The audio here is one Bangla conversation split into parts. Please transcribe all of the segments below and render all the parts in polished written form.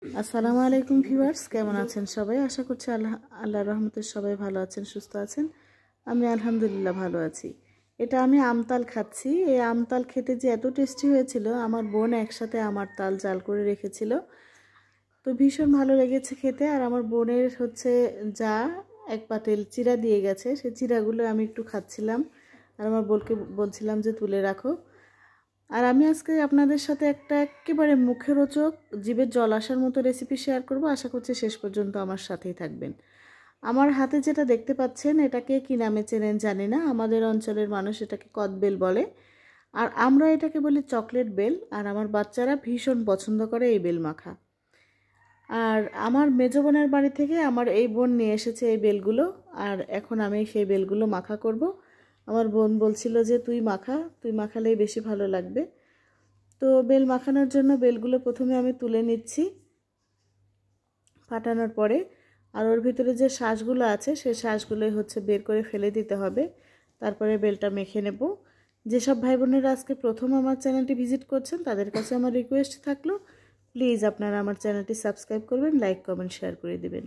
আসসালামু আলাইকুম ভিউয়ার্স, কেমন আছেন সবাই? আশা করছি আল্লাহর রহমতে সবাই ভালো আছেন, সুস্থ আছেন। আমি আলহামদুলিল্লাহ ভালো আছি। এটা আমি আমতাল খাচ্ছি। এই আমতাল খেতে যে এত টেস্টি হয়েছিল, আমার বোন একসাথে আমার তাল জাল করে রেখেছিল, তো ভীষণ ভালো লেগেছে খেতে। আর আমার বোনের হচ্ছে যা এক পাতিল চিড়া দিয়ে গেছে, সেই চিড়াগুলো আমি একটু খাচ্ছিলাম আর আমার বোনকে বলছিলাম যে তুলে রাখো। আর আমি আজকে আপনাদের সাথে একটা একেবারে মুখরোচক, জিভের জল আসার মতো রেসিপি শেয়ার করব। আশা করছি শেষ পর্যন্ত আমার সাথেই থাকবেন। আমার হাতে যেটা দেখতে পাচ্ছেন, এটাকে কি নামে চেনেন জানি না। আমাদের অঞ্চলের মানুষ এটাকে কদবেল বলে, আর আমরা এটাকে বলি চকলেট বেল। আর আমার বাচ্চারা ভীষণ পছন্দ করে এই বেল মাখা। আর আমার মেজো বোনের বাড়ি থেকে আমার এই বোন নিয়ে এসেছে এই বেলগুলো, আর এখন আমি সেই বেলগুলো মাখা করব। আমার বোন বলছিল যে তুই মাখালেই বেশি ভালো লাগবে। তো বেল মাখানোর জন্য বেলগুলো প্রথমে আমি তুলে নিচ্ছি ফাটানোর পরে। আর ওর ভিতরে যে শাঁসগুলো আছে সেই শাঁসগুলোই হচ্ছে বের করে ফেলে দিতে হবে। তারপরে বেলটা মেখে নেব। যেসব ভাই বোনেরা আজকে প্রথম আমার চ্যানেলটি ভিজিট করছেন, তাদের কাছে আমার রিকোয়েস্ট থাকলো, প্লিজ আপনারা আমার চ্যানেলটি সাবস্ক্রাইব করবেন, লাইক কমেন্ট শেয়ার করে দেবেন।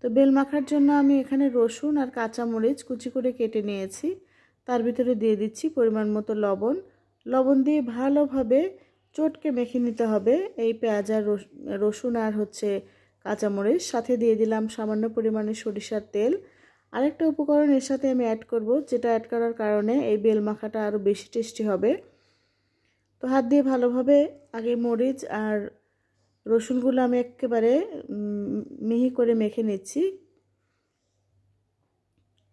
তো বেল মাখার জন্য আমি এখানে রসুন আর কাঁচামরিচ কুচি করে কেটে নিয়েছি। তার ভিতরে দিয়ে দিচ্ছি পরিমাণ মতো লবণ দিয়ে ভালোভাবে চটকে মেখে নিতে হবে এই পেঁয়াজ আর রসুন আর হচ্ছে কাঁচামরিচ। সাথে দিয়ে দিলাম সামান্য পরিমাণে সরিষার তেল। আরেকটা উপকরণ এর সাথে আমি অ্যাড করব, যেটা অ্যাড করার কারণে এই বেল মাখাটা আরও বেশি টেস্টি হবে। তো হাত দিয়ে ভালোভাবে আগে মরিচ আর রসুনগুলো আমি একেবারে মিহি করে মেখে নিচ্ছি,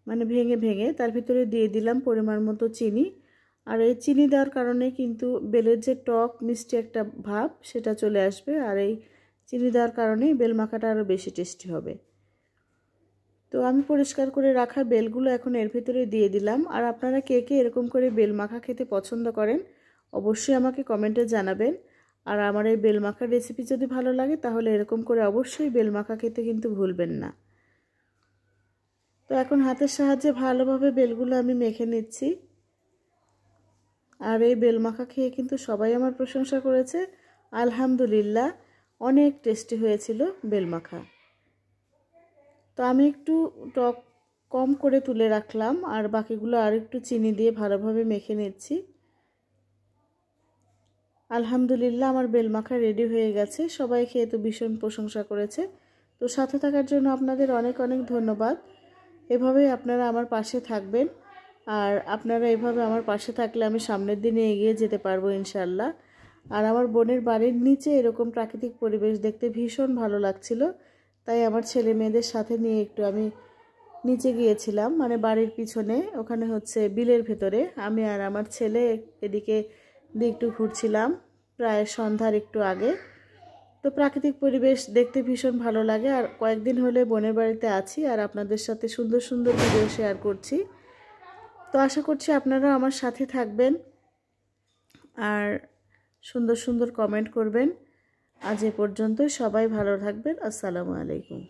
মানে ভেঙে ভেঙে। তার ভিতরে দিয়ে দিলাম পরিমাণ মতো চিনি। আর এই চিনি দেওয়ার কারণে কিন্তু বেলের যে টক মিষ্টি একটা ভাব সেটা চলে আসবে, আর এই চিনি দেওয়ার কারণেই বেল মাখাটা আরও বেশি টেস্টি হবে। তো আমি পরিষ্কার করে রাখা বেলগুলো এখন এর ভিতরে দিয়ে দিলাম। আর আপনারা কে কে এরকম করে বেল মাখা খেতে পছন্দ করেন অবশ্যই আমাকে কমেন্টে জানাবেন। আর আমার এই বেল মাখার রেসিপি যদি ভালো লাগে তাহলে এরকম করে অবশ্যই বেল মাখা খেতে কিন্তু ভুলবেন না। তো এখন হাতের সাহায্যে ভালোভাবে বেলগুলো আমি মেখে নিচ্ছি। আর এই বেল মাখা খেয়ে কিন্তু সবাই আমার প্রশংসা করেছে, আলহামদুলিল্লাহ অনেক টেস্টি হয়েছিল বেল মাখা। তো আমি একটু টক কম করে তুলে রাখলাম, আর বাকিগুলো আর একটু চিনি দিয়ে ভালোভাবে মেখে নিচ্ছি। আলহামদুলিল্লাহ আমার বেল মাখা রেডি হয়ে গেছে। সবাই খেয়ে তো ভীষণ প্রশংসা করেছে। তো সাথে থাকার জন্য আপনাদের অনেক অনেক ধন্যবাদ। এভাবেই আপনারা আমার পাশে থাকবেন, আর আপনারা এভাবে আমার পাশে থাকলে আমি সামনের দিনে এগিয়ে যেতে পারবো ইনশাল্লাহ। আর আমার বোনের বাড়ির নিচে এরকম প্রাকৃতিক পরিবেশ দেখতে ভীষণ ভালো লাগছিল, তাই আমার ছেলে মেয়েদের সাথে নিয়ে একটু আমি নিচে গিয়েছিলাম, মানে বাড়ির পিছনে, ওখানে হচ্ছে বিলের ভেতরে আমি আর আমার ছেলে এদিকে দিয়ে একটু ঘুরছিলাম প্রায় সন্ধ্যার একটু আগে। তো প্রাকৃতিক পরিবেশ দেখতে ভীষণ ভালো লাগে। আর কয়েকদিন হলে বোনের বাড়িতে আছি আর আপনাদের সাথে সুন্দর সুন্দর ভিডিও শেয়ার করছি। তো আশা করছি আপনারাও আমার সাথে থাকবেন আর সুন্দর সুন্দর কমেন্ট করবেন। আজ এ পর্যন্তই, সবাই ভালো থাকবেন। আসসালামু আলাইকুম।